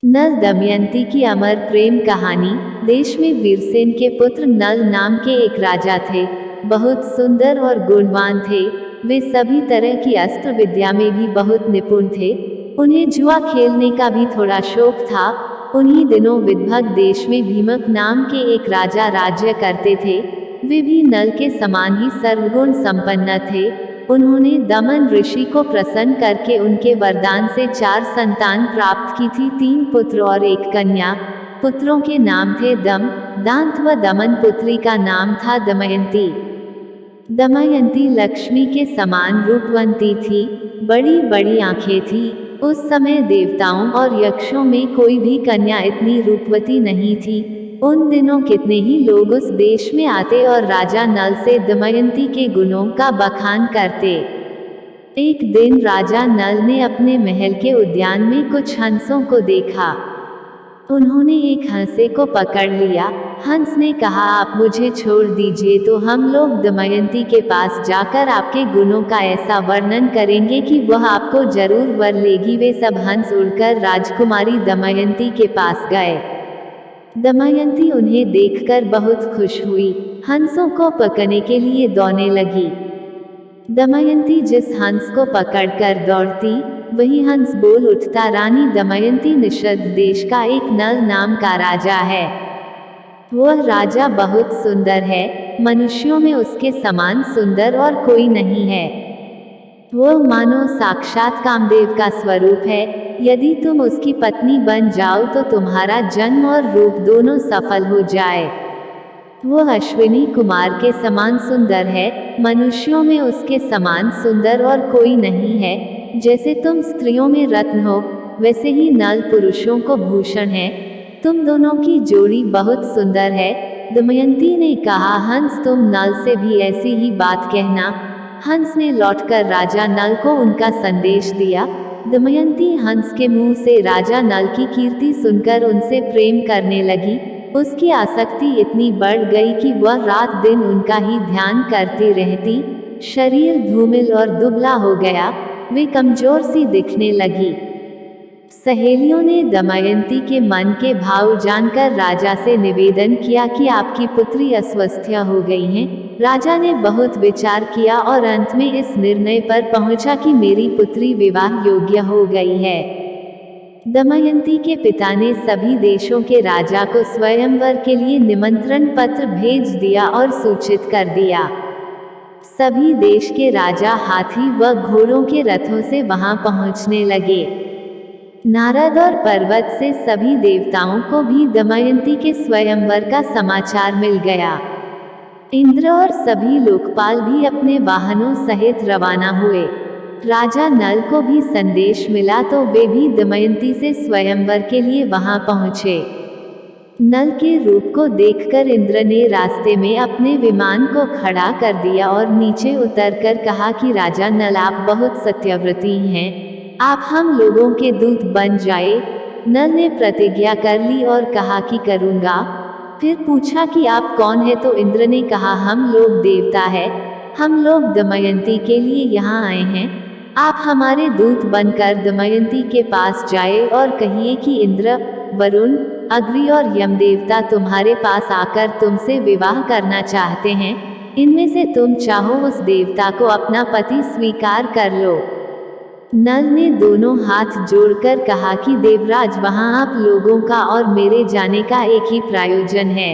नल दमयंती की अमर प्रेम कहानी। देश में वीरसेन के पुत्र नल नाम के एक राजा थे। बहुत सुंदर और गुणवान थे। वे सभी तरह की अस्त्र विद्या में भी बहुत निपुण थे। उन्हें जुआ खेलने का भी थोड़ा शौक था। उन्हीं दिनों विदर्भ देश में भीमक नाम के एक राजा राज्य करते थे। वे भी नल के समान ही सर्वगुण संपन्न थे। उन्होंने दमन ऋषि को प्रसन्न करके उनके वरदान से 4 संतान प्राप्त की थी, 3 पुत्र और 1 कन्या। पुत्रों के नाम थे दम, दांत व दमन। पुत्री का नाम था दमयंती। दमयंती लक्ष्मी के समान रूपवंती थी। बड़ी बड़ी आंखें थी। उस समय देवताओं और यक्षों में कोई भी कन्या इतनी रूपवती नहीं थी। उन दिनों कितने ही लोग उस देश में आते और राजा नल से दमयंती के गुणों का बखान करते। एक दिन राजा नल ने अपने महल के उद्यान में कुछ हंसों को देखा। उन्होंने एक हंसे को पकड़ लिया। हंस ने कहा, आप मुझे छोड़ दीजिए तो हम लोग दमयंती के पास जाकर आपके गुणों का ऐसा वर्णन करेंगे कि वह आपको जरूर वर लेगी। वे सब हंस उड़कर राजकुमारी दमयंती के पास गए। दमयंती उन्हें देखकर बहुत खुश हुई। हंसों को पकड़ने के लिए दौड़ने लगी। दमयंती जिस हंस को पकड़कर दौड़ती, वही हंस बोल उठता, रानी दमयंती निषद देश का एक नल नाम का राजा है। वह राजा बहुत सुंदर है। मनुष्यों में उसके समान सुंदर और कोई नहीं है। वह मानो साक्षात कामदेव का स्वरूप है। यदि तुम उसकी पत्नी बन जाओ तो तुम्हारा जन्म और रूप दोनों सफल हो जाए। वह अश्विनी कुमार के समान सुंदर है। मनुष्यों में उसके समान सुंदर और कोई नहीं है। जैसे तुम स्त्रियों में रत्न हो, वैसे ही नल पुरुषों को भूषण है। तुम दोनों की जोड़ी बहुत सुंदर है। दमयंती ने कहा, हंस तुम नल से भी ऐसी ही बात कहना। हंस ने लौटकर राजा नल को उनका संदेश दिया। दमयंती हंस के मुंह से राजा नल की कीर्ति सुनकर उनसे प्रेम करने लगी। उसकी आसक्ति इतनी बढ़ गई कि वह रात दिन उनका ही ध्यान करती रहती। शरीर धूमिल और दुबला हो गया। वे कमजोर सी दिखने लगी। सहेलियों ने दमयंती के मन के भाव जानकर राजा से निवेदन किया कि आपकी पुत्री अस्वस्थ हो गई है। राजा ने बहुत विचार किया और अंत में इस निर्णय पर पहुंचा कि मेरी पुत्री विवाह योग्य हो गई है। दमयंती के पिता ने सभी देशों के राजा को स्वयंवर के लिए निमंत्रण पत्र भेज दिया और सूचित कर दिया। सभी देश के राजा हाथी व घोड़ों के रथों से वहां पहुंचने लगे। नारद और पर्वत से सभी देवताओं को भी दमयंती के स्वयंवर का समाचार मिल गया। इंद्र और सभी लोकपाल भी अपने वाहनों सहित रवाना हुए। राजा नल को भी संदेश मिला तो वे भी दमयंती से स्वयंवर के लिए वहां पहुंचे। नल के रूप को देखकर इंद्र ने रास्ते में अपने विमान को खड़ा कर दिया और नीचे उतरकर कहा कि राजा नल, आप बहुत सत्यव्रती हैं। आप हम लोगों के दूत बन जाए। नल ने प्रतिज्ञा कर ली और कहा कि करूंगा। फिर पूछा कि आप कौन है तो इंद्र ने कहा, हम लोग देवता है। हम लोग दमयंती के लिए यहाँ आए हैं। आप हमारे दूत बनकर दमयंती के पास जाए और कहिए कि इंद्र, वरुण, अग्नि और यम देवता तुम्हारे पास आकर तुमसे विवाह करना चाहते हैं। इनमें से तुम चाहो उस देवता को अपना पति स्वीकार कर लो। नल ने दोनों हाथ जोड़कर कहा कि देवराज, वहां आप लोगों का और मेरे जाने का एक ही प्रयोजन है,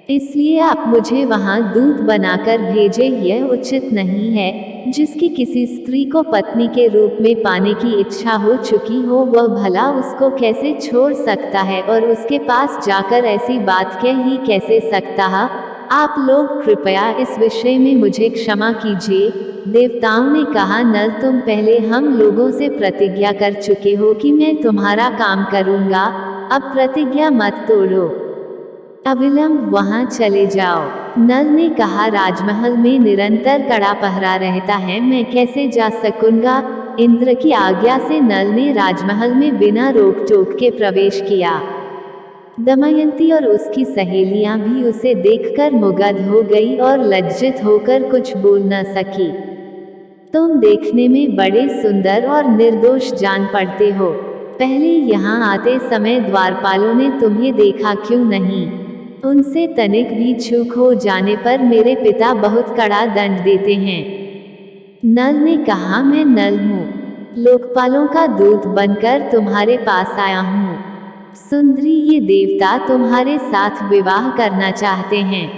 इसलिए आप मुझे वहां दूत बनाकर भेजे। यह उचित नहीं है। जिसकी किसी स्त्री को पत्नी के रूप में पाने की इच्छा हो चुकी हो, वह भला उसको कैसे छोड़ सकता है और उसके पास जाकर ऐसी बात कह ही कैसे सकता है। आप लोग कृपया इस विषय में मुझे क्षमा कीजिए। देवताओं ने कहा, नल, तुम पहले हम लोगों से प्रतिज्ञा कर चुके हो कि मैं तुम्हारा काम करूंगा। अब प्रतिज्ञा मत तोड़ो। अविलंब वहां चले जाओ। नल ने कहा, राजमहल में निरंतर कड़ा पहरा रहता है, मैं कैसे जा सकूंगा। इंद्र की आज्ञा से नल ने राजमहल में बिना रोक टोक के प्रवेश किया। दमयंती और उसकी सहेलियां भी उसे देखकर मुग्ध हो गई और लज्जित होकर कुछ बोल न सकी। तुम देखने में बड़े सुंदर और निर्दोष जान पड़ते हो। पहले यहाँ आते समय द्वारपालों ने तुम्हें देखा क्यों नहीं? उनसे तनिक भी चूक हो जाने पर मेरे पिता बहुत कड़ा दंड देते हैं। नल ने कहा, मैं नल हूँ, लोकपालों का दूत बनकर तुम्हारे पास आया हूँ। सुंदरी, ये देवता तुम्हारे साथ विवाह करना चाहते हैं।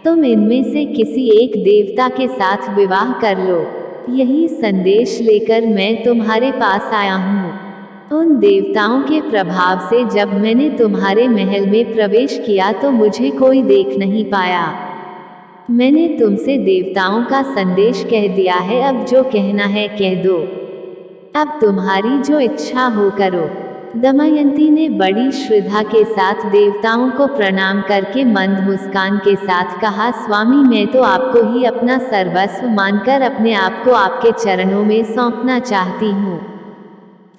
तुम इनमें से किसी एक देवता के साथ विवाह कर लो। यही संदेश लेकर मैं तुम्हारे पास आया हूँ। उन देवताओं के प्रभाव से जब मैंने तुम्हारे महल में प्रवेश किया तो मुझे कोई देख नहीं पाया। मैंने तुमसे देवताओं का संदेश कह दिया है, अब जो कहना है कह दो। अब तुम्हारी जो इच्छा हो करो। दमयंती ने बड़ी श्रद्धा के साथ देवताओं को प्रणाम करके मंद मुस्कान के साथ कहा, स्वामी, मैं तो आपको ही अपना सर्वस्व मानकर अपने आप को आपके चरणों में सौंपना चाहती हूँ।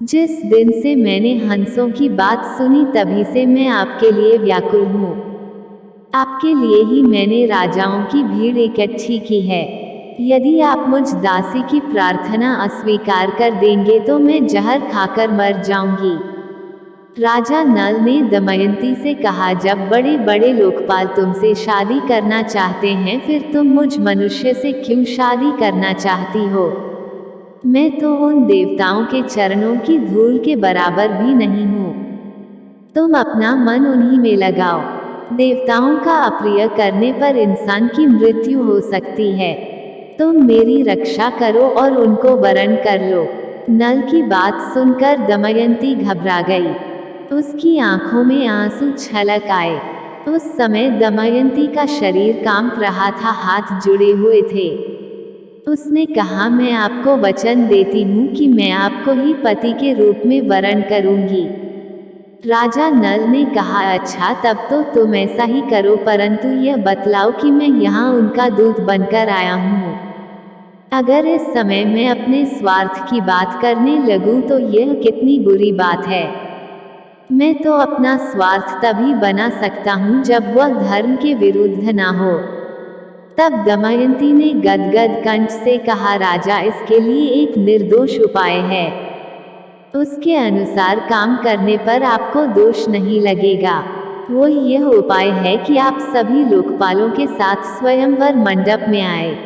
जिस दिन से मैंने हंसों की बात सुनी तभी से मैं आपके लिए व्याकुल हूँ। आपके लिए ही मैंने राजाओं की भीड़ इकट्ठी की है। यदि आप मुझ दासी की प्रार्थना अस्वीकार कर देंगे तो मैं जहर खाकर मर जाऊंगी। राजा नल ने दमयंती से कहा, जब बड़े बड़े लोकपाल तुमसे शादी करना चाहते हैं फिर तुम मुझ मनुष्य से क्यों शादी करना चाहती हो? मैं तो उन देवताओं के चरणों की धूल के बराबर भी नहीं हूँ। तुम अपना मन उन्हीं में लगाओ। देवताओं का अप्रिय करने पर इंसान की मृत्यु हो सकती है। तुम मेरी रक्षा करो और उनको वरण कर लो। नल की बात सुनकर दमयंती घबरा गई। उसकी आंखों में आंसू छलक आए। उस समय दमयंती का शरीर कांप रहा था, हाथ जुड़े हुए थे। उसने कहा, मैं आपको वचन देती हूँ कि मैं आपको ही पति के रूप में वरण करूंगी। राजा नल ने कहा, अच्छा, तब तो तुम ऐसा ही करो, परंतु यह बतलाओ कि मैं यहाँ उनका दूत बनकर आया हूँ। अगर इस समय मैं अपने स्वार्थ की बात करने लगूं तो यह कितनी बुरी बात है। मैं तो अपना स्वार्थ तभी बना सकता हूँ जब वह धर्म के विरुद्ध ना हो। तब दमयंती ने गदगद कंठ से कहा, राजा, इसके लिए एक निर्दोष उपाय है। उसके अनुसार काम करने पर आपको दोष नहीं लगेगा। वो यह उपाय है कि आप सभी लोकपालों के साथ स्वयंवर मंडप में आए।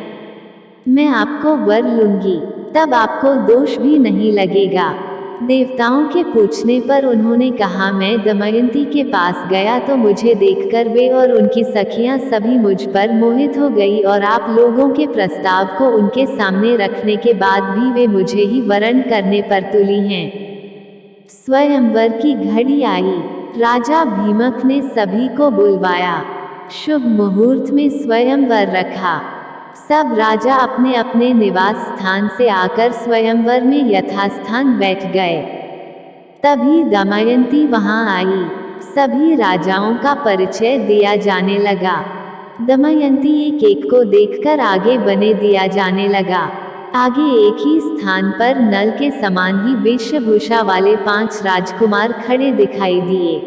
मैं आपको वर लूंगी, तब आपको दोष भी नहीं लगेगा। देवताओं के पूछने पर उन्होंने कहा, मैं दमयंती के पास गया तो मुझे देखकर वे और उनकी सखियां सभी मुझ पर मोहित हो गई और आप लोगों के प्रस्ताव को उनके सामने रखने के बाद भी वे मुझे ही वरण करने पर तुली हैं। स्वयंवर की घड़ी आई। राजा भीमक ने सभी को बुलवाया। शुभ मुहूर्त में स्वयंवर रखा। सब राजा अपने अपने निवास स्थान से आकर स्वयंवर में यथास्थान बैठ गए। तभी दमयंती वहां आई। सभी राजाओं का परिचय दिया जाने लगा। दमयंती एक एक को देखकर आगे बने दिया जाने लगा। आगे एक ही स्थान पर नल के समान ही वेशभूषा वाले 5 राजकुमार खड़े दिखाई दिए।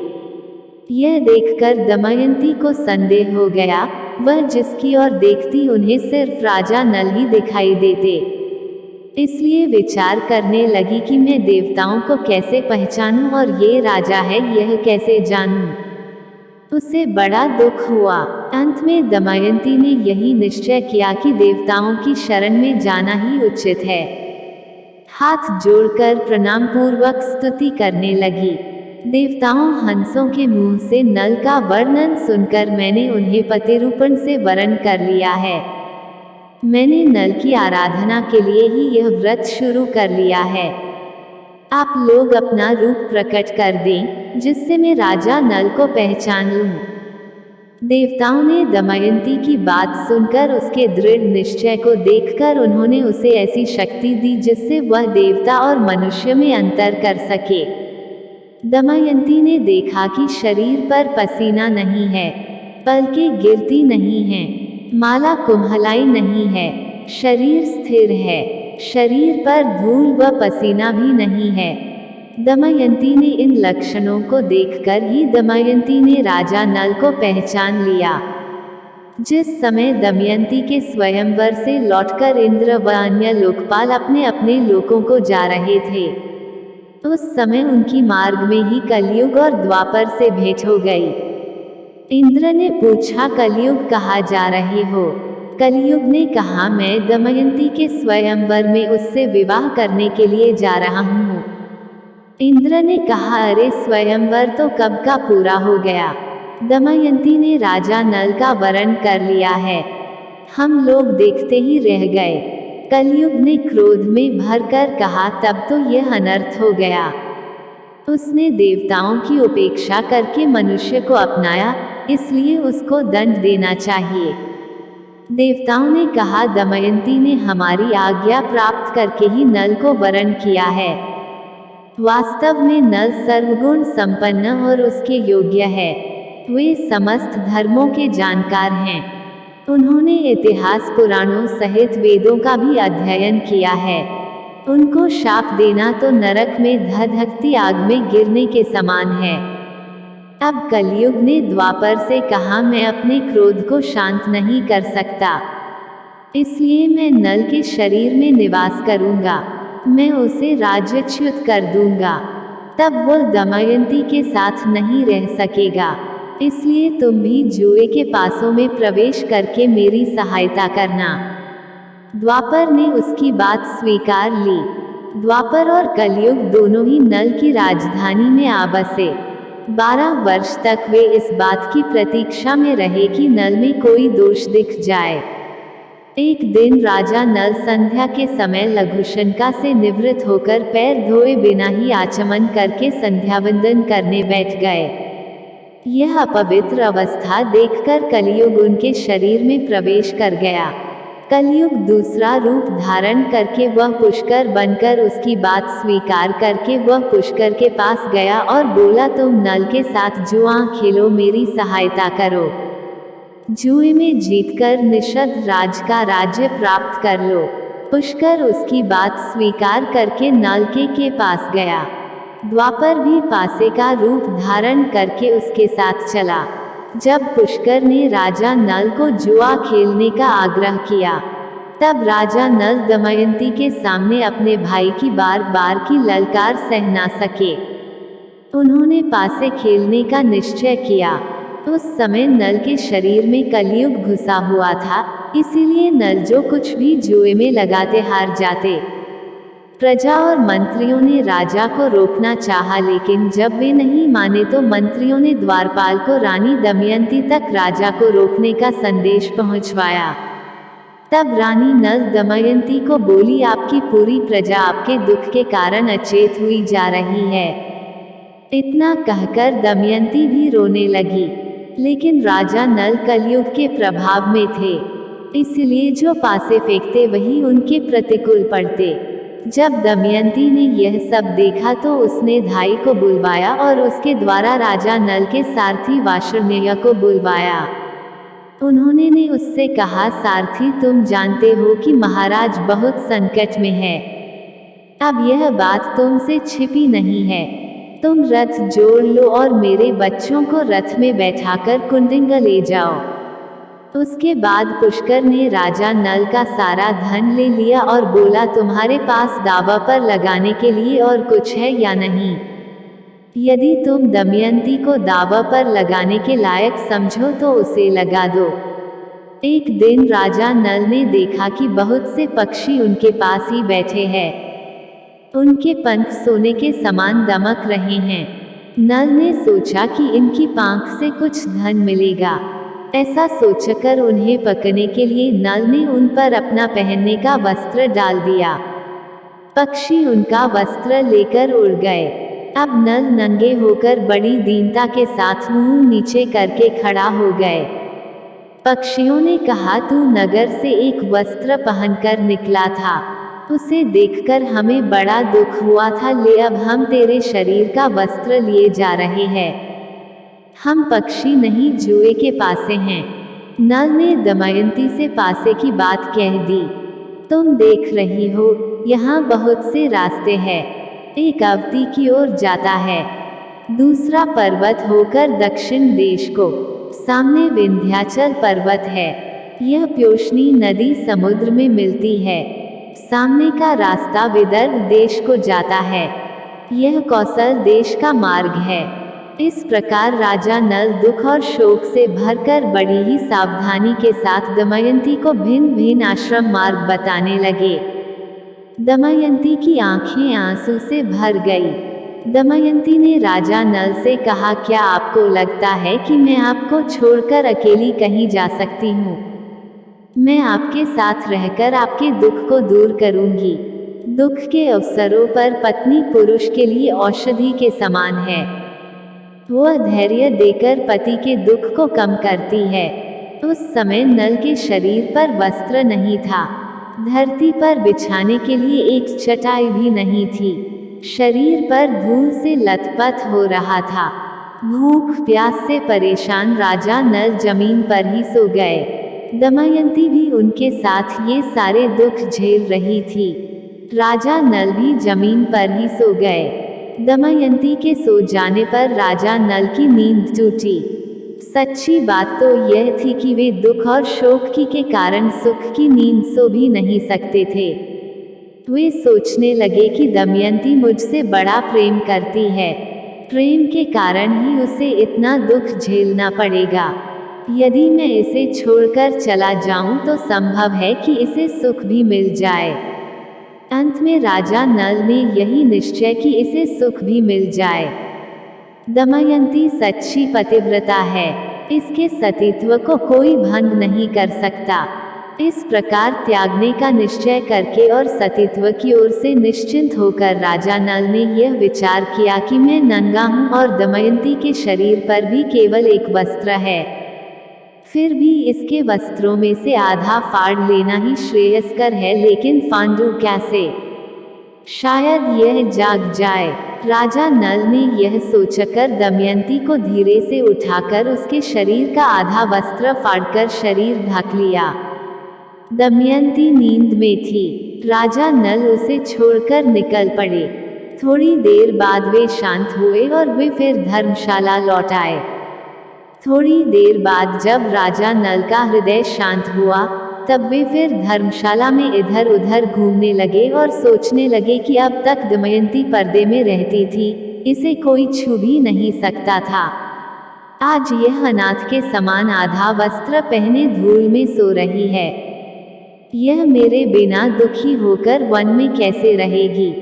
यह देखकर दमयंती को संदेह हो गया। वह जिसकी ओर देखती उन्हें सिर्फ राजा नल ही दिखाई देते। इसलिए विचार करने लगी कि मैं देवताओं को कैसे पहचानूं और ये राजा है यह कैसे जानूं। उसे बड़ा दुख हुआ। अंत में दमयंती ने यही निश्चय किया कि देवताओं की शरण में जाना ही उचित है। हाथ जोड़कर प्रणाम पूर्वक स्तुति करने लगी। देवताओं हंसों के मुंह से नल का वर्णन सुनकर मैंने उन्हें पतिरूपण से वरण कर लिया है। मैंने नल की आराधना के लिए ही यह व्रत शुरू कर लिया है। आप लोग अपना रूप प्रकट कर दें जिससे मैं राजा नल को पहचान लूं। देवताओं ने दमयंती की बात सुनकर उसके दृढ़ निश्चय को देखकर उन्होंने उसे ऐसी शक्ति दी जिससे वह देवता और मनुष्य में अंतर कर सके। दमयंती ने देखा कि शरीर पर पसीना नहीं है, पलकें गिरती नहीं हैं, माला कुम्हलाई नहीं है, शरीर स्थिर है, शरीर पर धूल व पसीना भी नहीं है। दमयंती ने इन लक्षणों को देखकर ही दमयंती ने राजा नल को पहचान लिया। जिस समय दमयंती के स्वयंवर से लौटकर इंद्र व अन्य लोकपाल अपने अपने लोकों को जा रहे थे, उस समय उनकी मार्ग में ही कलयुग और द्वापर से भेंट हो गई। इंद्र ने पूछा, कलयुग कहाँ जा रहे हो? कलयुग ने कहा, मैं दमयंती के स्वयंवर में उससे विवाह करने के लिए जा रहा हूँ। इंद्र ने कहा, अरे स्वयंवर तो कब का पूरा हो गया। दमयंती ने राजा नल का वरण कर लिया है, हम लोग देखते ही रह गए। कलयुग ने क्रोध में भरकर कहा, तब तो यह अनर्थ हो गया। उसने देवताओं की उपेक्षा करके मनुष्य को अपनाया, इसलिए उसको दंड देना चाहिए। देवताओं ने कहा, दमयंती ने हमारी आज्ञा प्राप्त करके ही नल को वरण किया है। वास्तव में नल सर्वगुण संपन्न और उसके योग्य है। वे समस्त धर्मों के जानकार हैं। उन्होंने इतिहास पुराणों सहित वेदों का भी अध्ययन किया है। उनको शाप देना तो नरक में धधकती आग में गिरने के समान है। अब कलयुग ने द्वापर से कहा, मैं अपने क्रोध को शांत नहीं कर सकता, इसलिए मैं नल के शरीर में निवास करूंगा। मैं उसे राज्यच्युत कर दूंगा, तब वह दमयंती के साथ नहीं रह सकेगा। इसलिए तुम भी जुए के पासों में प्रवेश करके मेरी सहायता करना। द्वापर ने उसकी बात स्वीकार ली। द्वापर और कलयुग दोनों ही नल की राजधानी में आ बसे। 12 वर्ष तक वे इस बात की प्रतीक्षा में रहे कि नल में कोई दोष दिख जाए। एक दिन राजा नल संध्या के समय लघुशंका से निवृत्त होकर पैर धोए बिना ही आचमन करके संध्यावंदन करने बैठ गए। यह अपवित्र अवस्था देखकर कलयुग उनके शरीर में प्रवेश कर गया। कलयुग दूसरा रूप धारण करके वह पुष्कर बनकर उसकी बात स्वीकार करके वह पुष्कर के पास गया और बोला, तुम नल के साथ जुआ खेलो, मेरी सहायता करो। जुए में जीतकर निषद राज का राज्य प्राप्त कर लो। पुष्कर उसकी बात स्वीकार करके नल के पास गया। द्वापर भी पासे का रूप धारण करके उसके साथ चला। जब पुष्कर ने राजा नल को जुआ खेलने का आग्रह किया, तब राजा नल दमयंती के सामने अपने भाई की बार बार की ललकार सह ना सके। उन्होंने पासे खेलने का निश्चय किया। उस समय नल के शरीर में कलयुग घुसा हुआ था, इसीलिए नल जो कुछ भी जुए में लगाते हार जाते। प्रजा और मंत्रियों ने राजा को रोकना चाहा, लेकिन जब वे नहीं माने तो मंत्रियों ने द्वारपाल को रानी दमयंती तक राजा को रोकने का संदेश पहुंचवाया। तब रानी नल दमयंती को बोली, आपकी पूरी प्रजा आपके दुख के कारण अचेत हुई जा रही है। इतना कहकर दमयंती भी रोने लगी, लेकिन राजा नल कलयुग के प्रभाव में थे, इसलिए जो पासे फेंकते वही उनके प्रतिकूल पड़ते। जब दमयंती ने यह सब देखा तो उसने धाई को बुलवाया और उसके द्वारा राजा नल के सारथी वार्ष्णेय को बुलवाया। उन्होंने ने उससे कहा, सारथी, तुम जानते हो कि महाराज बहुत संकट में है। अब यह बात तुमसे छिपी नहीं है। तुम रथ जोड़ लो और मेरे बच्चों को रथ में बैठाकर कुंडिंग ले जाओ। उसके बाद पुष्कर ने राजा नल का सारा धन ले लिया और बोला, तुम्हारे पास दावा पर लगाने के लिए और कुछ है या नहीं? यदि तुम दमयंती को दावा पर लगाने के लायक समझो तो उसे लगा दो। एक दिन राजा नल ने देखा कि बहुत से पक्षी उनके पास ही बैठे हैं। उनके पंख सोने के समान दमक रहे हैं। नल ने सोचा कि इनकी पांख से कुछ धन मिलेगा। ऐसा सोचकर उन्हें पकड़ने के लिए नल ने उन पर अपना पहनने का वस्त्र डाल दिया। पक्षी उनका वस्त्र लेकर उड़ गए। अब नल नंगे होकर बड़ी दीनता के साथ मुंह नीचे करके खड़ा हो गए। पक्षियों ने कहा, तू नगर से एक वस्त्र पहनकर निकला था, उसे देखकर हमें बड़ा दुख हुआ था, ले अब हम तेरे शरीर का वस्त्र लिए जा रहे हैं। हम पक्षी नहीं, जुए के पासे हैं। नल ने दमयंती से पासे की बात कह दी। तुम देख रही हो, यहाँ बहुत से रास्ते हैं। एक अवती की ओर जाता है, दूसरा पर्वत होकर दक्षिण देश को, सामने विंध्याचल पर्वत है। यह प्योष्णी नदी समुद्र में मिलती है। सामने का रास्ता विदर्भ देश को जाता है। यह कौशल देश का मार्ग है। इस प्रकार राजा नल दुख और शोक से भरकर बड़ी ही सावधानी के साथ दमयंती को भिन्न भिन्न आश्रम मार्ग बताने लगे। दमयंती की आंखें आंसू से भर गई। दमयंती ने राजा नल से कहा, क्या आपको लगता है कि मैं आपको छोड़कर अकेली कहीं जा सकती हूँ? मैं आपके साथ रहकर आपके दुख को दूर करूंगी। दुख के अवसरों पर पत्नी पुरुष के लिए औषधि के समान है। वह धैर्य देकर पति के दुख को कम करती है। उस समय नल के शरीर पर वस्त्र नहीं था। धरती पर बिछाने के लिए एक चटाई भी नहीं थी। शरीर पर धूल से लथपथ हो रहा था। भूख प्यास से परेशान राजा नल जमीन पर ही सो गए। दमयंती भी उनके साथ ये सारे दुख झेल रही थी। राजा नल भी जमीन पर ही सो गए। दमयंती के सो जाने पर राजा नल की नींद टूटी। सच्ची बात तो यह थी कि वे दुख और शोक के कारण सुख की नींद सो भी नहीं सकते थे। वे सोचने लगे कि दमयंती मुझसे बड़ा प्रेम करती है। प्रेम के कारण ही उसे इतना दुख झेलना पड़ेगा। यदि मैं इसे छोड़कर चला जाऊं तो संभव है कि इसे सुख भी मिल जाए। अंत में राजा नल ने यही निश्चय कि इसे सुख भी मिल जाए। दमयंती सच्ची पतिव्रता है। इसके सतीत्व को कोई भंग नहीं कर सकता। इस प्रकार त्यागने का निश्चय करके और सतीत्व की ओर से निश्चिंत होकर राजा नल ने यह विचार किया कि मैं नंगा हूँ और दमयंती के शरीर पर भी केवल एक वस्त्र है। फिर भी इसके वस्त्रों में से आधा फाड़ लेना ही श्रेयस्कर है, लेकिन फांदूं कैसे? शायद यह जाग जाए। राजा नल ने यह सोचकर दमयंती को धीरे से उठाकर उसके शरीर का आधा वस्त्र फाड़कर शरीर ढक लिया। दमयंती नींद में थी। राजा नल उसे छोड़कर निकल पड़े। थोड़ी देर बाद वे शांत हुए और वे फिर धर्मशाला लौट आए। थोड़ी देर बाद जब राजा नल का हृदय शांत हुआ, तब वे फिर धर्मशाला में इधर उधर घूमने लगे और सोचने लगे कि अब तक दमयंती पर्दे में रहती थी, इसे कोई छू भी नहीं सकता था। आज यह अनाथ के समान आधा वस्त्र पहने धूल में सो रही है। यह मेरे बिना दुखी होकर वन में कैसे रहेगी?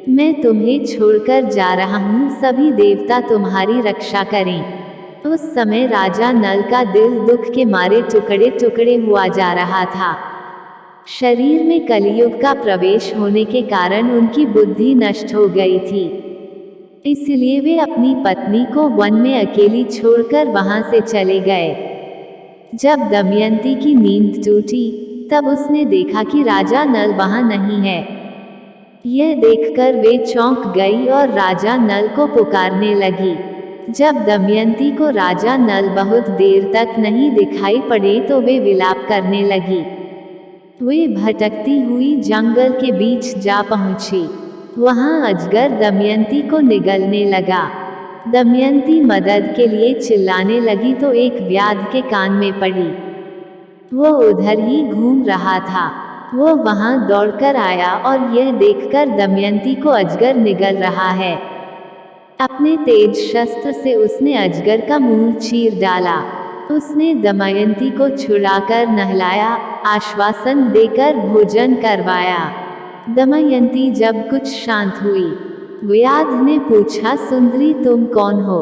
मैं तुम्हें छोड़कर जा रहा हूँ, सभी देवता तुम्हारी रक्षा करें। उस समय राजा नल का दिल दुख के मारे टुकड़े टुकड़े हुआ जा रहा था। शरीर में कलियुग का प्रवेश होने के कारण उनकी बुद्धि नष्ट हो गई थी। इसलिए वे अपनी पत्नी को वन में अकेली छोड़कर वहां से चले गए। जब दमयंती की नींद टूटी, तब उसने देखा कि राजा नल वहां नहीं है। यह देखकर वे चौंक गई और राजा नल को पुकारने लगी। जब दमयंती को राजा नल बहुत देर तक नहीं दिखाई पड़े तो वे विलाप करने लगी। वे भटकती हुई जंगल के बीच जा पहुंची। वहां अजगर दमयंती को निगलने लगा। दमयंती मदद के लिए चिल्लाने लगी तो एक व्याध के कान में पड़ी। वो उधर ही घूम रहा था। वो वहां दौड़कर आया और यह देखकर दमयंती को अजगर निगल रहा है। अपने तेज शस्त्र से उसने अजगर का मुंह चीर डाला। उसने दमयंती को छुड़ाकर नहलाया, आश्वासन देकर भोजन करवाया। दमयंती जब कुछ शांत हुई, व्याध ने पूछा, सुंदरी तुम कौन हो?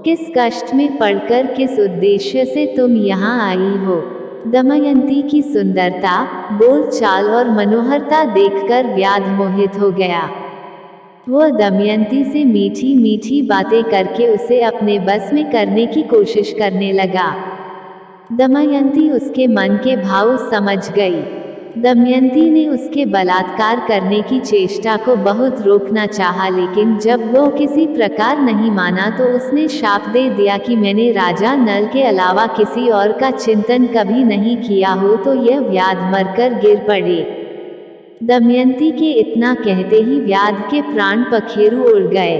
किस कष्ट में पड़कर किस उद्देश्य से तुम यहाँ आई हो? दमयंती की सुंदरता, बोलचाल और मनोहरता देखकर व्याध मोहित हो गया। वह दमयंती से मीठी मीठी बातें करके उसे अपने बस में करने की कोशिश करने लगा। दमयंती उसके मन के भाव समझ गई। दमयंती ने उसके बलात्कार करने की चेष्टा को बहुत रोकना चाहा, लेकिन जब वो किसी प्रकार नहीं माना तो उसने शाप दे दिया कि मैंने राजा नल के अलावा किसी और का चिंतन कभी नहीं किया हो तो यह व्याध मरकर गिर पड़े। दमयंती के इतना कहते ही व्याध के प्राण पखेरु उड़ गए।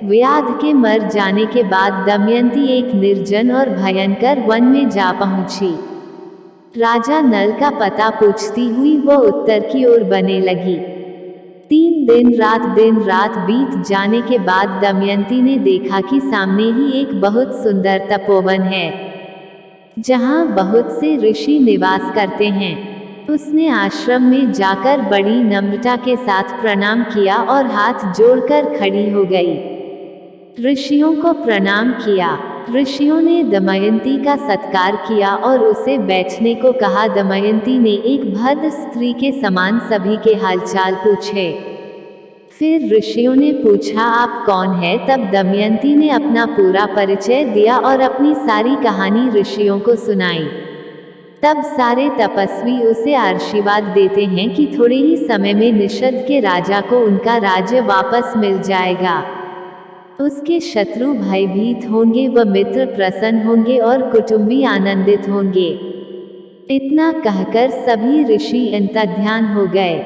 व्याध के मर जाने के बाद दमयंती एक निर्जन और भयंकर वन में जा पहुंची। राजा नल का पता पूछती हुई वो उत्तर की ओर बने लगी। दिन रात बीत जाने के बाद दमयंती ने देखा कि सामने ही एक बहुत सुंदर तपोवन है, जहाँ बहुत से ऋषि निवास करते हैं। उसने आश्रम में जाकर बड़ी नम्रता के साथ प्रणाम किया और हाथ जोड़कर खड़ी हो गई। ऋषियों को प्रणाम किया। ऋषियों ने दमयंती का सत्कार किया और उसे बैठने को कहा। दमयंती ने एक भद्र स्त्री के समान सभी के हालचाल पूछे। फिर ऋषियों ने पूछा, आप कौन है? तब दमयंती ने अपना पूरा परिचय दिया और अपनी सारी कहानी ऋषियों को सुनाई। तब सारे तपस्वी उसे आशीर्वाद देते हैं कि थोड़े ही समय में निषद के राजा को उनका राज्य वापस मिल जाएगा। उसके शत्रु भयभीत होंगे, व मित्र प्रसन्न होंगे और कुटुंबी आनंदित होंगे। इतना कहकर सभी ऋषि अंतर्ध्यान हो गए।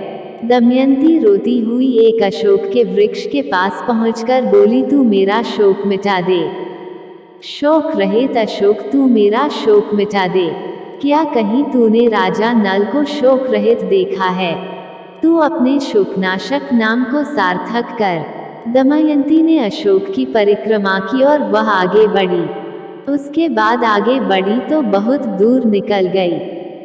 दमयंती रोती हुई एक अशोक के वृक्ष के पास पहुंचकर बोली, तू मेरा शोक मिटा दे। शोक रहित अशोक, तू मेरा शोक मिटा दे। क्या कहीं तूने राजा नल को शोक रहित देखा है? तू अपने शोकनाशक नाम को सार्थक कर। दमयंती ने अशोक की परिक्रमा की और वह आगे बढ़ी। उसके बाद आगे बढ़ी तो बहुत दूर निकल गई।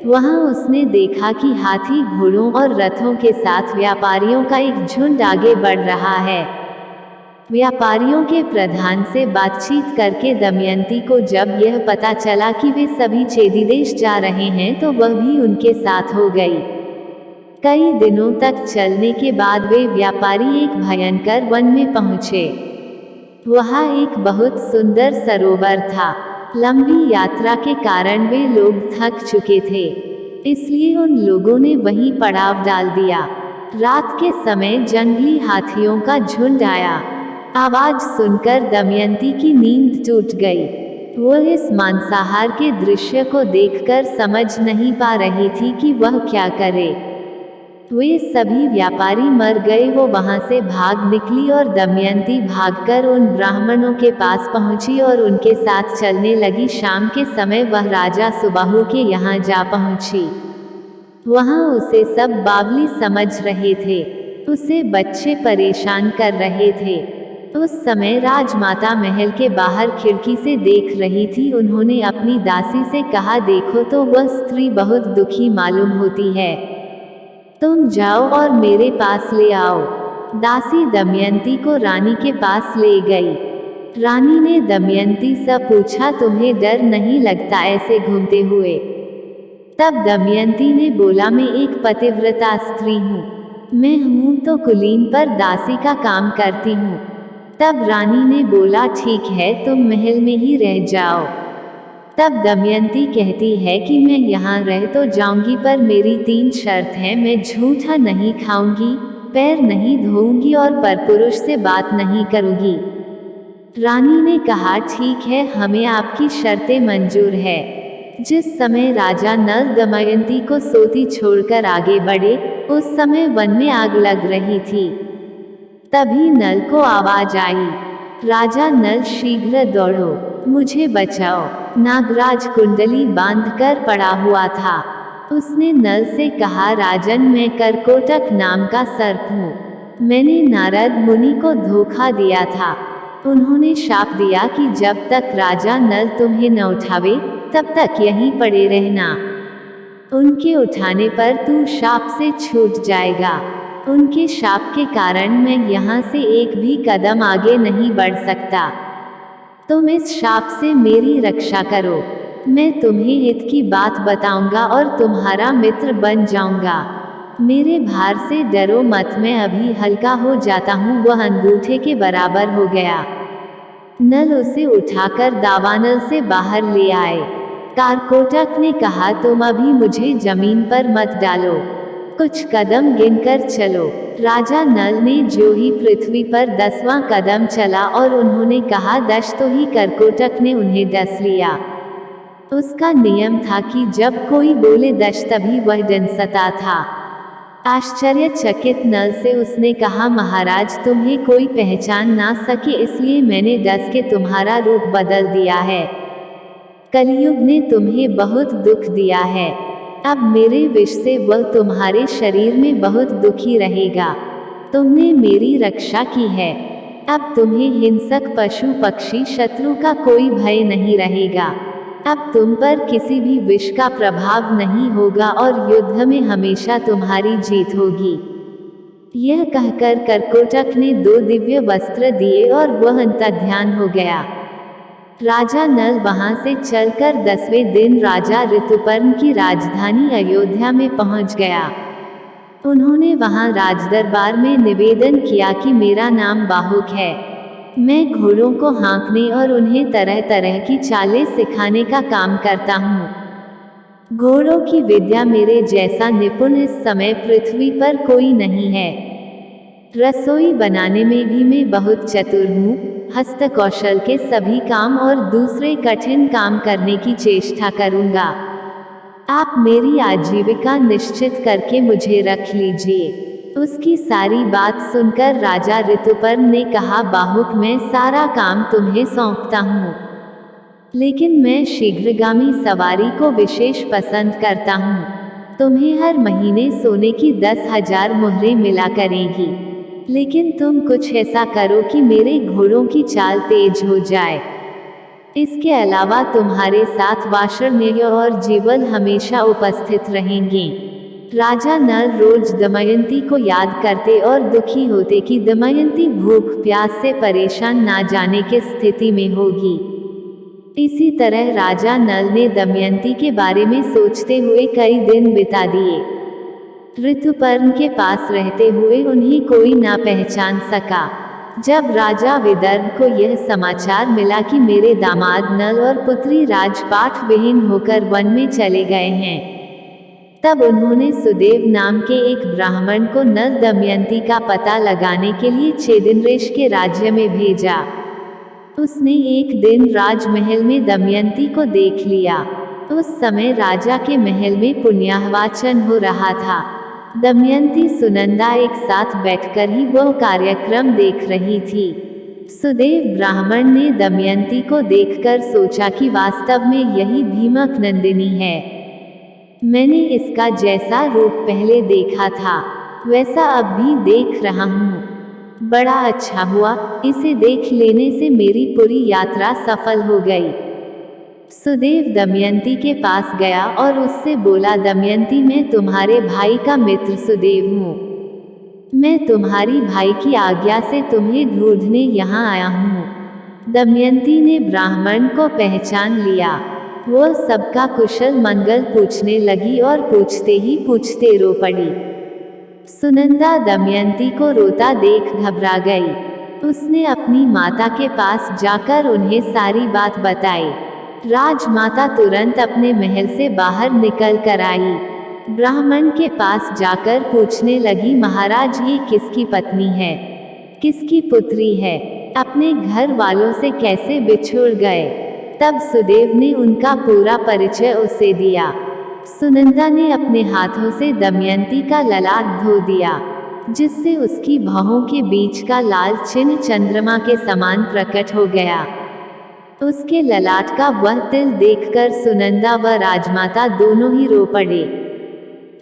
वहां उसने देखा कि हाथी, घोड़ों और रथों के साथ व्यापारियों का एक झुंड आगे बढ़ रहा है। व्यापारियों के प्रधान से बातचीत करके दमयंती को जब यह पता चला कि वे सभी चेदी देश जा रहे हैं तो वह भी उनके साथ हो गई। कई दिनों तक चलने के बाद वे व्यापारी एक भयंकर वन में पहुंचे। वहाँ एक बहुत सुंदर सरोवर था। लंबी यात्रा के कारण वे लोग थक चुके थे, इसलिए उन लोगों ने वहीं पड़ाव डाल दिया। रात के समय जंगली हाथियों का झुंड आया। आवाज सुनकर दमयंती की नींद टूट गई। वह इस मांसाहार के दृश्य को देखकर समझ नहीं पा रही थी कि वह क्या करे। वे सभी व्यापारी मर गए। वो वहां से भाग निकली और दमयंती भागकर उन ब्राह्मणों के पास पहुंची और उनके साथ चलने लगी। शाम के समय वह राजा सुबाहु के यहाँ जा पहुंची। वहां उसे सब बावली समझ रहे थे। उसे बच्चे परेशान कर रहे थे। उस समय राजमाता महल के बाहर खिड़की से देख रही थी। उन्होंने अपनी दासी से कहा, देखो तो वह स्त्री बहुत दुखी मालूम होती है, तुम जाओ और मेरे पास ले आओ। दासी दमयंती को रानी के पास ले गई। रानी ने दमयंती से पूछा, तुम्हें डर नहीं लगता ऐसे घूमते हुए? तब दमयंती ने बोला, मैं एक पतिव्रता स्त्री हूँ। मैं हूँ तो कुलीन पर दासी का काम करती हूँ। तब रानी ने बोला, ठीक है, तुम महल में ही रह जाओ। तब दमयंती कहती है कि मैं यहाँ रह तो जाऊंगी, पर मेरी 3 शर्त हैं। मैं झूठा नहीं खाऊंगी, पैर नहीं धोऊंगी और परपुरुष से बात नहीं करूंगी। रानी ने कहा, ठीक है, हमें आपकी शर्तें मंजूर है। जिस समय राजा नल दमयंती को सोती छोड़कर आगे बढ़े, उस समय वन में आग लग रही थी। तभी नल को आवाज आई, राजा नल, शीघ्र दौड़ो, मुझे बचाओ। नागराज कुंडली बांधकर पड़ा हुआ था। उसने नल से कहा, राजन, मैं करकोटक नाम का सर्प हूँ। मैंने नारद मुनि को धोखा दिया था। उन्होंने शाप दिया कि जब तक राजा नल तुम्हें न उठावे तब तक यहीं पड़े रहना। उनके उठाने पर तू शाप से छूट जाएगा। उनके शाप के कारण मैं यहाँ से एक भी कदम आगे नहीं बढ़ सकता। तुम इस शाप से मेरी रक्षा करो। मैं तुम्हें हित की बात बताऊंगा और तुम्हारा मित्र बन जाऊंगा। मेरे भार से डरो मत, मैं अभी हल्का हो जाता हूँ। वह अंगूठे के बराबर हो गया। नल उसे उठाकर दावानल से बाहर ले आए। कारकोटक ने कहा, तुम अभी मुझे जमीन पर मत डालो, कुछ कदम गिनकर चलो। राजा नल ने जो ही पृथ्वी पर 10वां कदम चला और उन्होंने कहा 10, तो ही करकोटक ने उन्हें डस लिया। उसका नियम था कि जब कोई बोले 10 तभी वह डसता था। आश्चर्यचकित नल से उसने कहा, महाराज, तुम्हें कोई पहचान ना सके इसलिए मैंने डस के तुम्हारा रूप बदल दिया है। कलयुग ने तुम्हें बहुत दुख दिया है। अब मेरे विष से वह तुम्हारे शरीर में बहुत दुखी रहेगा। तुमने मेरी रक्षा की है। अब तुम्हें हिंसक पशु पक्षी शत्रु का कोई भय नहीं रहेगा। अब तुम पर किसी भी विष का प्रभाव नहीं होगा और युद्ध में हमेशा तुम्हारी जीत होगी। यह कहकर करकोटक ने 2 दिव्य वस्त्र दिए और वह अंतर्ध्यान हो गया। राजा नल वहां से चलकर 10वें दिन राजा ऋतुपर्ण की राजधानी अयोध्या में पहुंच गया। उन्होंने वहां राजदरबार में निवेदन किया कि मेरा नाम बाहुक है। मैं घोड़ों को हाँकने और उन्हें तरह तरह की चालें सिखाने का काम करता हूँ। घोड़ों की विद्या मेरे जैसा निपुण इस समय पृथ्वी पर कोई नहीं है। रसोई बनाने में भी मैं बहुत चतुर हूँ। हस्तकौशल के सभी काम और दूसरे कठिन काम करने की चेष्टा करूँगा। आप मेरी आजीविका निश्चित करके मुझे रख लीजिए। उसकी सारी बात सुनकर राजा ऋतुपर्ण ने कहा, बाहुक, मैं सारा काम तुम्हें सौंपता हूँ, लेकिन मैं शीघ्रगामी सवारी को विशेष पसंद करता हूँ। तुम्हें हर महीने सोने की 10,000 मुहरें मिला करेगी, लेकिन तुम कुछ ऐसा करो कि मेरे घोड़ों की चाल तेज हो जाए। इसके अलावा तुम्हारे साथ वार्ष्णेय और जीवल हमेशा उपस्थित रहेंगे। राजा नल रोज दमयंती को याद करते और दुखी होते कि दमयंती भूख प्यास से परेशान ना जाने की स्थिति में होगी। इसी तरह राजा नल ने दमयंती के बारे में सोचते हुए कई दिन बिता दिए। ऋतुपर्ण के पास रहते हुए उन्हें कोई ना पहचान सका। जब राजा विदर्भ को यह समाचार मिला कि मेरे दामाद नल और पुत्री राजपाट विहीन होकर वन में चले गए हैं, तब उन्होंने सुदेव नाम के एक ब्राह्मण को नल दमयंती का पता लगाने के लिए चेदिनरेश के राज्य में भेजा। उसने एक दिन राजमहल में दमयंती को देख लिया। उस समय राजा के महल में पुण्याहवाचन हो रहा था। दमयंती सुनंदा एक साथ बैठकर ही वह कार्यक्रम देख रही थी। सुदेव ब्राह्मण ने दमयंती को देखकर सोचा कि वास्तव में यही भीमक नंदिनी है। मैंने इसका जैसा रूप पहले देखा था वैसा अब भी देख रहा हूँ। बड़ा अच्छा हुआ, इसे देख लेने से मेरी पूरी यात्रा सफल हो गई। सुदेव दमयंती के पास गया और उससे बोला, दमयंती, मैं तुम्हारे भाई का मित्र सुदेव हूँ। मैं तुम्हारी भाई की आज्ञा से तुम्हें ढूंढने यहाँ आया हूँ। दमयंती ने ब्राह्मण को पहचान लिया। वह सबका कुशल मंगल पूछने लगी और पूछते ही पूछते रो पड़ी। सुनंदा दमयंती को रोता देख घबरा गई। उसने अपनी माता के पास जाकर उन्हें सारी बात बताई। राजमाता तुरंत अपने महल से बाहर निकल कर आई। ब्राह्मण के पास जाकर पूछने लगी, महाराज, ये किसकी पत्नी है, किसकी पुत्री है, अपने घर वालों से कैसे बिछुड़ गए? तब सुदेव ने उनका पूरा परिचय उसे दिया। सुनंदा ने अपने हाथों से दमयंती का ललाट धो दिया, जिससे उसकी भौहों के बीच का लाल चिन्ह चंद्रमा के समान प्रकट हो गया। उसके ललाट का वह तिल देखकर सुनंदा व राजमाता दोनों ही रो पड़े।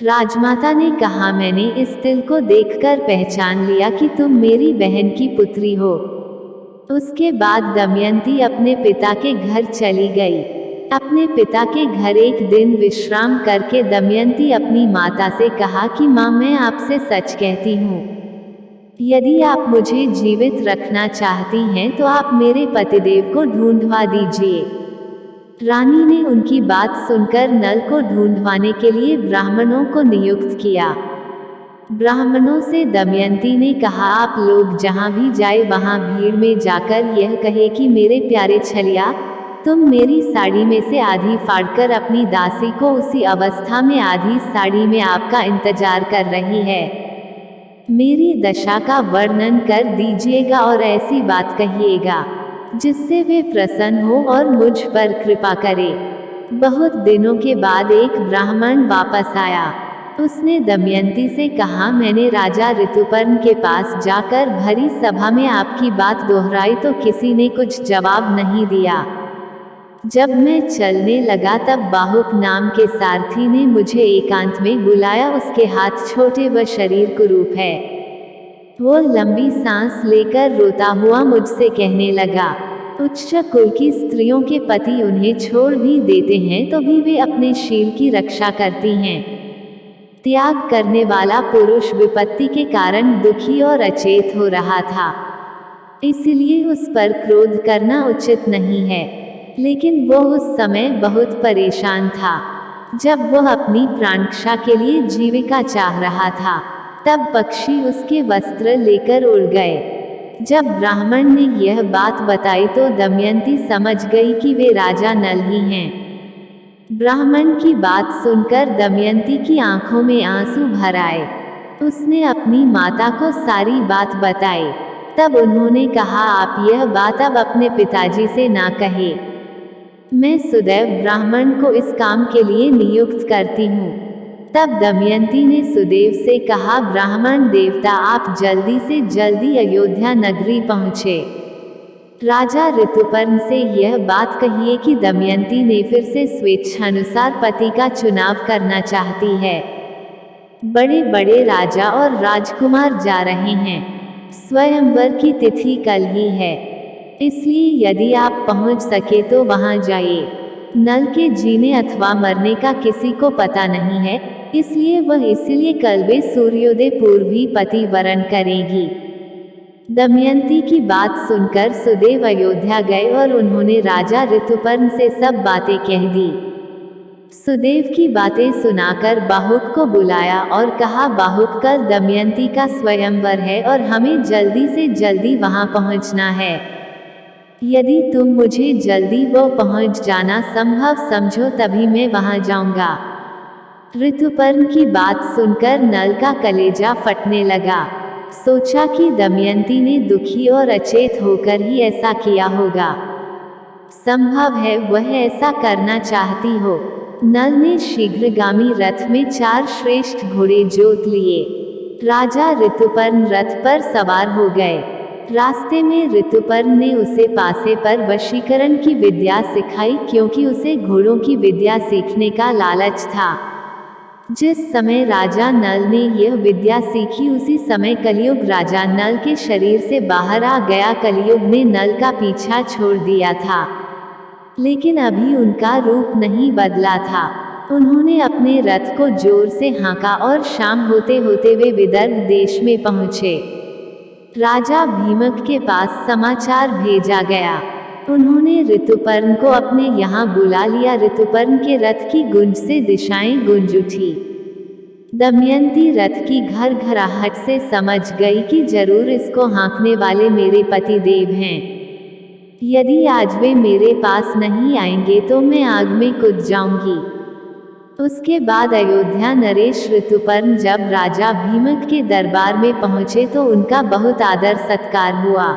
राजमाता ने कहा, मैंने इस तिल को देखकर पहचान लिया कि तुम मेरी बहन की पुत्री हो। उसके बाद दमयंती अपने पिता के घर चली गई। अपने पिता के घर एक दिन विश्राम करके दमयंती अपनी माता से कहा कि माँ, मैं आपसे सच कहती हूँ, यदि आप मुझे जीवित रखना चाहती हैं तो आप मेरे पतिदेव को ढूंढवा दीजिए। रानी ने उनकी बात सुनकर नल को ढूंढवाने के लिए ब्राह्मणों को नियुक्त किया। ब्राह्मणों से दमयंती ने कहा, आप लोग जहाँ भी जाए वहाँ भीड़ में जाकर यह कहे कि मेरे प्यारे छलिया, तुम मेरी साड़ी में से आधी फाड़कर अपनी दासी को उसी अवस्था में आधी साड़ी में आपका इंतजार कर रही है। मेरी दशा का वर्णन कर दीजिएगा और ऐसी बात कहिएगा जिससे वे प्रसन्न हो और मुझ पर कृपा करे। बहुत दिनों के बाद एक ब्राह्मण वापस आया। उसने दमयंती से कहा, मैंने राजा ऋतुपर्ण के पास जाकर भरी सभा में आपकी बात दोहराई तो किसी ने कुछ जवाब नहीं दिया। जब मैं चलने लगा तब बाहुक नाम के सारथी ने मुझे एकांत में बुलाया। उसके हाथ छोटे व शरीर कुरूप है। वो लंबी सांस लेकर रोता हुआ मुझसे कहने लगा, उच्च कुल की स्त्रियों के पति उन्हें छोड़ भी देते हैं तो भी वे अपने शील की रक्षा करती हैं। त्याग करने वाला पुरुष विपत्ति के कारण दुखी और अचेत हो रहा था, इसलिए उस पर क्रोध करना उचित नहीं है। लेकिन वो उस समय बहुत परेशान था। जब वह अपनी प्राणरक्षा के लिए जीविका चाह रहा था, तब पक्षी उसके वस्त्र लेकर उड़ गए। जब ब्राह्मण ने यह बात बताई तो दमयंती समझ गई कि वे राजा नल ही हैं। ब्राह्मण की बात सुनकर दमयंती की आंखों में आंसू भर आए। उसने अपनी माता को सारी बात बताई। तब उन्होंने कहा, आप यह बात अब अपने पिताजी से ना कहे। मैं सदैव ब्राह्मण को इस काम के लिए नियुक्त करती हूँ। तब दमयंती ने सुदेव से कहा, ब्राह्मण देवता आप जल्दी से जल्दी अयोध्या नगरी पहुँचे। राजा ऋतुपर्ण से यह बात कहिए कि दमयंती ने फिर से स्वेच्छानुसार पति का चुनाव करना चाहती है। बड़े बड़े राजा और राजकुमार जा रहे हैं। स्वयंवर की तिथि कल ही है, इसलिए यदि आप पहुंच सके तो वहां जाइए। नल के जीने अथवा मरने का किसी को पता नहीं है, इसलिए वह इसीलिए कल वे सूर्योदय पूर्व ही पति वरण करेगी। दमयंती की बात सुनकर सुदेव अयोध्या गए और उन्होंने राजा ऋतुपर्ण से सब बातें कह दी। सुदेव की बातें सुनाकर बाहुक को बुलाया और कहा, बाहुक कल दमयंती का स्वयंवर है और हमें जल्दी से जल्दी वहां पहुंचना है। यदि तुम मुझे जल्दी वो पहुंच जाना संभव समझो तभी मैं वहां जाऊंगा। ऋतुपर्ण की बात सुनकर नल का कलेजा फटने लगा। सोचा कि दमयंती ने दुखी और अचेत होकर ही ऐसा किया होगा। संभव है वह ऐसा करना चाहती हो। नल ने शीघ्रगामी रथ में 4 श्रेष्ठ घोड़े जोत लिए। राजा ऋतुपर्ण रथ पर सवार हो गए। रास्ते में ऋतुपर्ण ने उसे पासे पर वशीकरण की विद्या सिखाई, क्योंकि उसे घोड़ों की विद्या सीखने का लालच था। जिस समय राजा नल ने यह विद्या सीखी उसी समय कलियुग राजा नल के शरीर से बाहर आ गया। कलियुग ने नल का पीछा छोड़ दिया था, लेकिन अभी उनका रूप नहीं बदला था। उन्होंने अपने रथ को जोर से हाँका और शाम होते होते वे विदर्भ देश में पहुँचे। राजा भीमक के पास समाचार भेजा गया। उन्होंने ऋतुपर्ण को अपने यहाँ बुला लिया। ऋतुपर्ण के रथ की गूंज से दिशाएं गूंज उठी। दमयंती रथ की घरघराहट से समझ गई कि जरूर इसको हाँकने वाले मेरे पति देव हैं। यदि आज वे मेरे पास नहीं आएंगे तो मैं आग में कूद जाऊंगी। उसके बाद अयोध्या नरेश ऋतुपर्ण जब राजा भीमक के दरबार में पहुंचे तो उनका बहुत आदर सत्कार हुआ।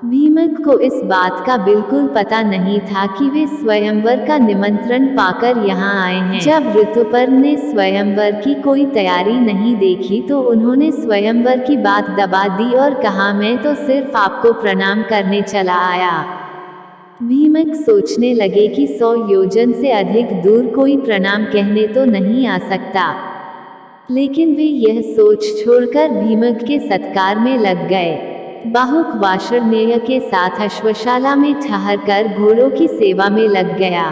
भीमक को इस बात का बिल्कुल पता नहीं था कि वे स्वयंवर का निमंत्रण पाकर यहाँ आए हैं। जब ऋतुपर्ण ने स्वयंवर की कोई तैयारी नहीं देखी तो उन्होंने स्वयंवर की बात दबा दी और कहा, मैं तो सिर्फ आपको प्रणाम करने चला आया। भीमक सोचने लगे कि 100 योजन से अधिक दूर कोई प्रणाम कहने तो नहीं आ सकता, लेकिन वे यह सोच छोड़कर भीमक के सत्कार में लग गए। बाहुक वार्ष्णेय के साथ अश्वशाला में ठहरकर घोड़ों की सेवा में लग गया।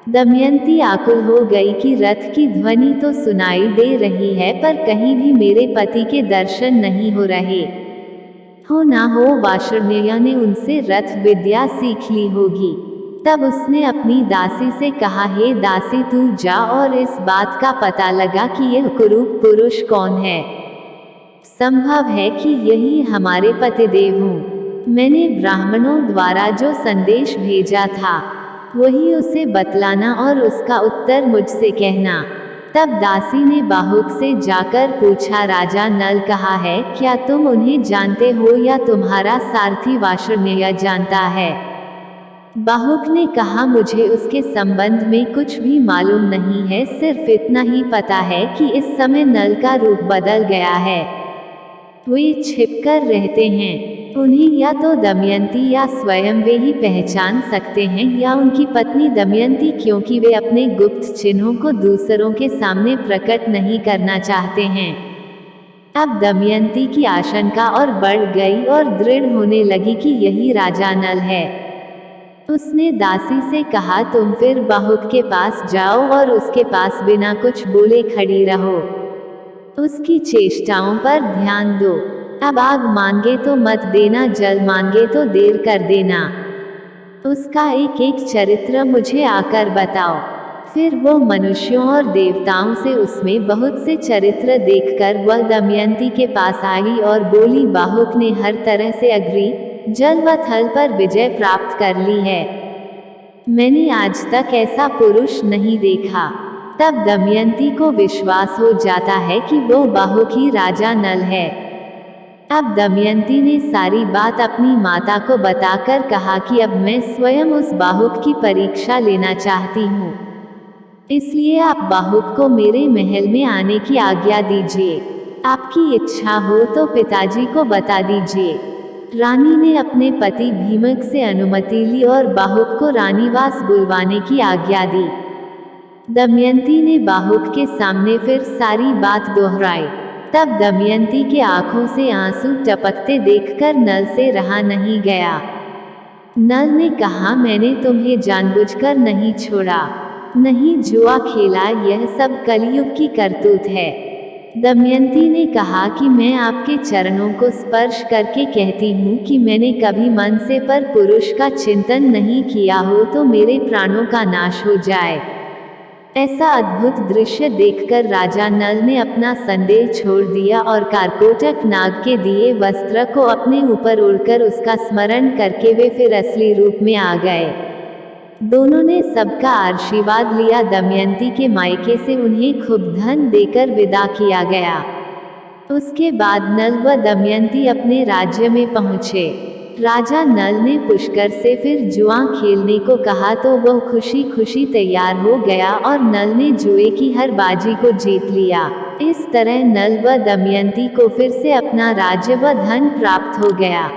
दमयंती आकुल हो गई कि रथ की ध्वनि तो सुनाई दे रही है पर कहीं भी मेरे पति के दर्शन नहीं हो रहे। हो ना हो वार्ष्णेय ने उनसे रथ विद्या सीख ली होगी। तब उसने अपनी दासी से कहा, हे दासी तू जा और इस बात का पता लगा कि यह कुरूप पुरुष कौन है। संभव है कि यही हमारे पतिदेव हों। मैंने ब्राह्मणों द्वारा जो संदेश भेजा था वही उसे बतलाना और उसका उत्तर मुझसे कहना। तब दासी ने बाहुक से जाकर पूछा, राजा नल कहा है, क्या तुम उन्हें जानते हो या तुम्हारा सारथी वार्ष्णेय जानता है? बाहुक ने कहा, मुझे उसके संबंध में कुछ भी मालूम नहीं है, सिर्फ इतना ही पता है कि इस समय नल का रूप बदल गया है। वे छिपकर रहते हैं। उन्हें या तो दमयंती या स्वयं वे ही पहचान सकते हैं या उनकी पत्नी दमयंती, क्योंकि वे अपने गुप्त चिन्हों को दूसरों के सामने प्रकट नहीं करना चाहते हैं। अब दमयंती की आशंका और बढ़ गई और दृढ़ होने लगी कि यही राजा नल है। उसने दासी से कहा, तुम फिर बाहुक के पास जाओ और उसके पास बिना कुछ बोले खड़ी रहो। उसकी चेष्टाओं पर ध्यान दो। अब आग मांगे तो मत देना, जल मांगे तो देर कर देना। उसका एक एक चरित्र मुझे आकर बताओ। फिर वो मनुष्यों और देवताओं से उसमें बहुत से चरित्र देखकर वह दमयंती के पास आई और बोली, बाहुक ने हर तरह से अग्नि, जल व थल पर विजय प्राप्त कर ली है। मैंने आज तक ऐसा पुरुष नहीं देखा। तब दमयंती को विश्वास हो जाता है कि वो बाहुक ही राजा नल है। अब दमयंती ने सारी बात अपनी माता को बताकर कहा कि अब मैं स्वयं उस बाहुक की परीक्षा लेना चाहती हूँ, इसलिए आप बाहुक को मेरे महल में आने की आज्ञा दीजिए। आपकी इच्छा हो तो पिताजी को बता दीजिए। रानी ने अपने पति भीमक से अनुमति ली और बाहुक को रानीवास बुलवाने की आज्ञा दी। दमयंती ने बाहुक के सामने फिर सारी बात दोहराई। तब दमयंती के आंखों से आंसू टपकते देखकर नल से रहा नहीं गया। नल ने कहा, मैंने तुम्हें जानबूझकर नहीं छोड़ा, नहीं जुआ खेला, यह सब कलयुग की करतूत है। दमयंती ने कहा कि मैं आपके चरणों को स्पर्श करके कहती हूँ कि मैंने कभी मन से पर पुरुष का चिंतन नहीं किया हो तो मेरे प्राणों का नाश हो जाए। ऐसा अद्भुत दृश्य देखकर राजा नल ने अपना संदेह छोड़ दिया और कारकोटक नाग के दिए वस्त्र को अपने ऊपर ओढ़कर उसका स्मरण करके वे फिर असली रूप में आ गए। दोनों ने सबका आशीर्वाद लिया। दमयंती के मायके से उन्हें खूब धन देकर विदा किया गया। उसके बाद नल व दमयंती अपने राज्य में पहुँचे। राजा नल ने पुष्कर से फिर जुआ खेलने को कहा तो वह खुशी खुशी तैयार हो गया और नल ने जुए की हर बाजी को जीत लिया। इस तरह नल व दमयंती को फिर से अपना राज्य व धन प्राप्त हो गया।